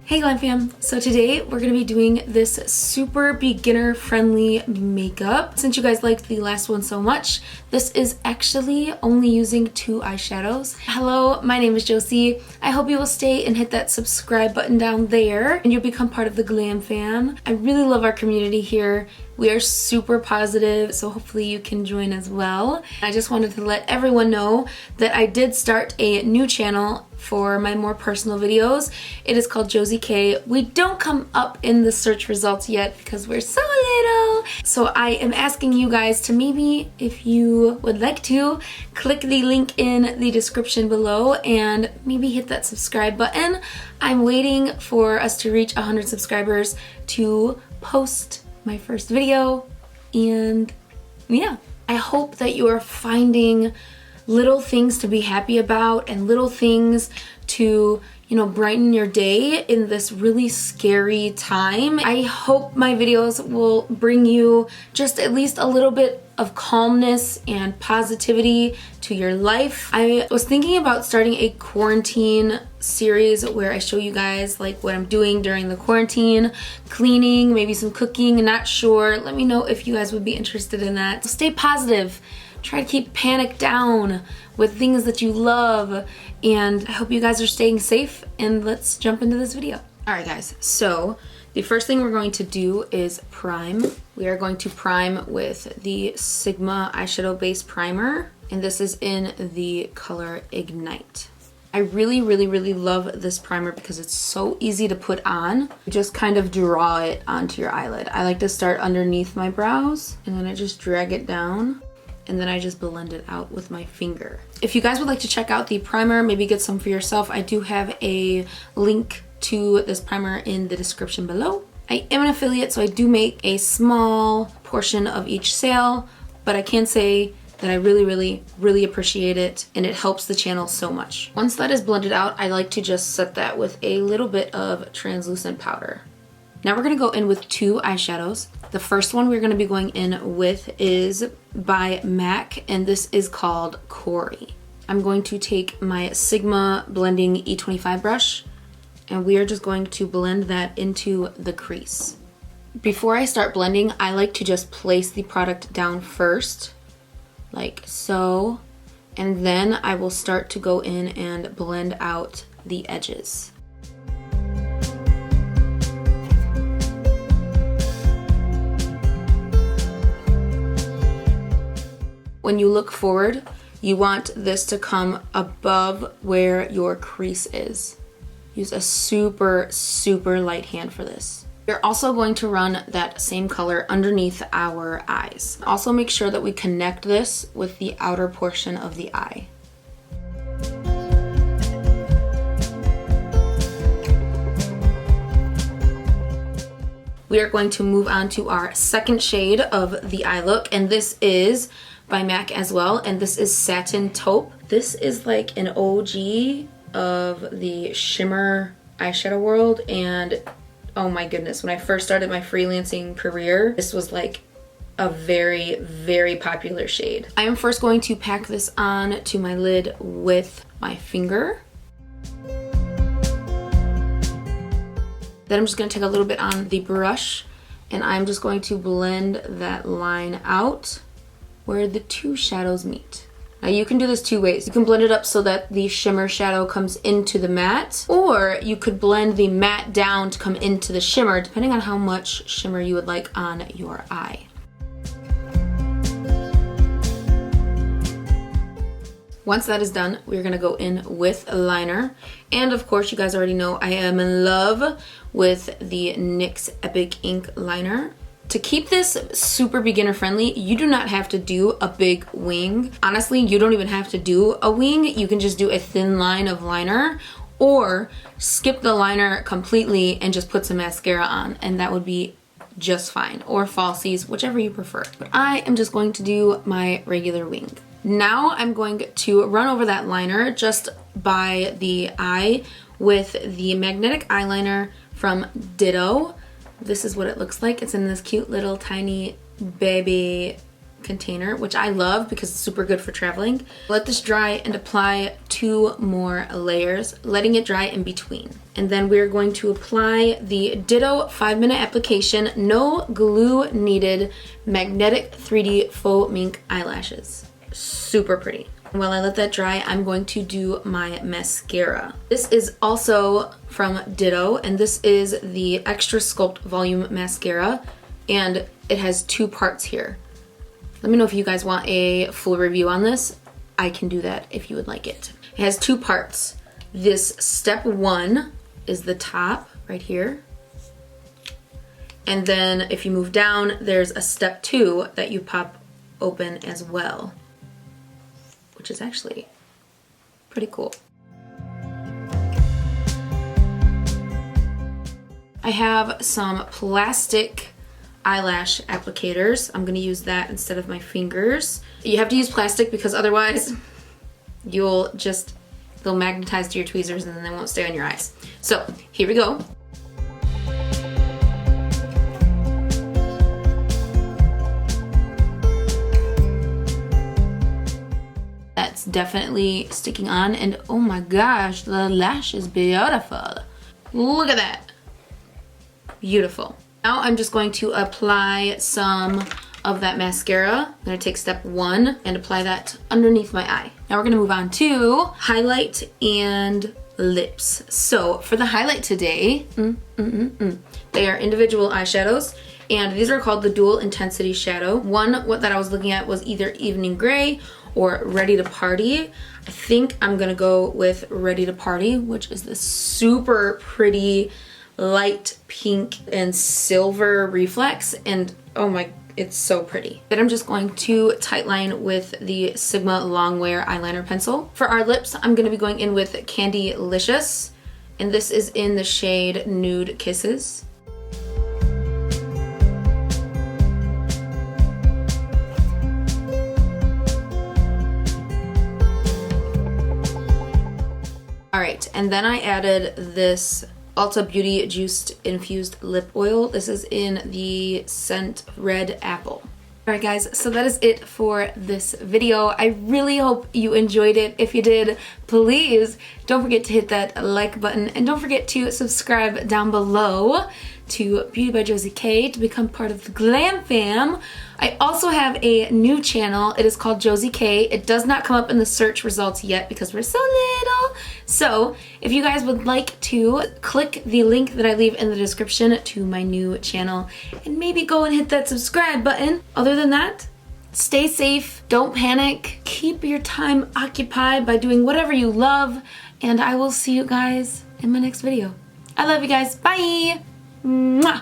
Hey Glamfam! So today we're going to be doing this super beginner friendly makeup. Since you guys liked the last one so much, this is actually only using 2 eyeshadows. Hello, my name is Josie. I hope you will stay and hit that subscribe button down there and you'll become part of the Glamfam. I really love our community here. We are super positive, so hopefully you can join as well. I just wanted to let everyone know that I did start a new channel for my more personal videos. It is called Josie K. We don't come up in the search results yet because we're so little. So I am asking you guys to maybe, if you would like to, click the link in the description below and maybe hit that subscribe button. I'm waiting for us to reach 100 subscribers to post my first video, and yeah, I hope that you are finding little things to be happy about and little things to, brighten your day in this really scary time. I hope my videos will bring you just at least a little bit of calmness and positivity to your life. I was thinking about starting a quarantine series where I show you guys like what I'm doing during the quarantine, cleaning, maybe some cooking, not sure. Let me know if you guys would be interested in that. So stay positive. Try to keep panic down with things that you love, and I hope you guys are staying safe, and let's jump into this video. Alright guys, so the first thing we're going to do is prime. We are going to prime with the Sigma eyeshadow base primer, and this is in the color Ignite. I really love this primer because it's so easy to put on. You just kind of draw it onto your eyelid. I like to start underneath my brows, and then I just drag it down, and then I just blend it out with my finger. If you guys would like to check out the primer, maybe get some for yourself, I do have a link to this primer in the description below. I am an affiliate, so I do make a small portion of each sale, but I can say that I really appreciate it, and it helps the channel so much. Once that is blended out, I like to just set that with a little bit of translucent powder. Now we're gonna go in with 2 eyeshadows. The first one we're gonna be going in with is by MAC, and this is called Quarry. I'm going to take my Sigma blending E25 brush, and we are just going to blend that into the crease. Before I start blending, I like to just place the product down first, like so, and then I will start to go in and blend out the edges. When you look forward, you want this to come above where your crease is. Use a super light hand for this. We're also going to run that same color underneath our eyes. Also make sure that we connect this with the outer portion of the eye. We are going to move on to our second shade of the eye look, and this is by MAC as well, and this is Satin Toupe. This is like an OG of the shimmer eyeshadow world, and oh my goodness, when I first started my freelancing career, this was like a very popular shade. I am first going to pack this on to my lid with my finger. Then I'm just going to take a little bit on the brush, and I'm just going to blend that line out where the 2 shadows meet. Now you can do this 2 ways. You can blend it up so that the shimmer shadow comes into the matte, or you could blend the matte down to come into the shimmer, depending on how much shimmer you would like on your eye. Once that is done, we're gonna go in with a liner. And of course, you guys already know I am in love with the NYX Epic Ink Liner. To keep this super beginner friendly, you do not have to do a big wing. Honestly, you don't even have to do a wing. You can just do a thin line of liner, or skip the liner completely and just put some mascara on, and that would be just fine. Or falsies, whichever you prefer. But I am just going to do my regular wing. Now I'm going to run over that liner just by the eye with the Magnetic Eyeliner from Ditto. This is what it looks like. It's in this cute little tiny baby container, which I love because it's super good for traveling. Let this dry and apply 2 more layers, letting it dry in between. And then we're going to apply the Ditto 5-minute application, no glue needed, Magnetic 3D Faux Mink eyelashes. Super pretty. While I let that dry, I'm going to do my mascara. This is also from Ditto, and this is the Extra Sculpt Volume Mascara, and it has 2 parts here. Let me know if you guys want a full review on this. I can do that if you would like it. It has 2 parts. This step 1 is the top right here. And then if you move down, there's a step 2 that you pop open as well, which is actually pretty cool. I have some plastic eyelash applicators. I'm gonna use that instead of my fingers. You have to use plastic because otherwise they'll magnetize to your tweezers and then they won't stay on your eyes. So here we go. That's definitely sticking on, and oh my gosh, the lash is beautiful. Look at that. Beautiful. Now I'm just going to apply some of that mascara. I'm gonna take step 1 and apply that underneath my eye. Now we're gonna move on to highlight and lips. So for the highlight today, they are individual eyeshadows, and these are called the Dual Intensity Shadow. One that I was looking at was either Evening Gray or Ready to Party. I think I'm gonna go with Ready to Party, which is this super pretty light pink and silver reflex, and oh my, it's so pretty. Then I'm just going to tightline with the Sigma Longwear eyeliner pencil. For our lips, I'm gonna be going in with Candylicious, and this is in the shade Nude Kisses. All right, and then I added this Ulta Beauty Juiced Infused Lip Oil. This is in the scent Red Apple. Alright guys, so that is it for this video. I really hope you enjoyed it. If you did, please don't forget to hit that like button, and don't forget to subscribe down below to Beauty by Josie K to become part of the Glamfam. I also have a new channel. It is called Josie K. It does not come up in the search results yet because we're so little. So if you guys would like to, click the link that I leave in the description to my new channel and maybe go and hit that subscribe button. Other than that, stay safe, don't panic, keep your time occupied by doing whatever you love, and I will see you guys in my next video. I love you guys. Bye! Mwah!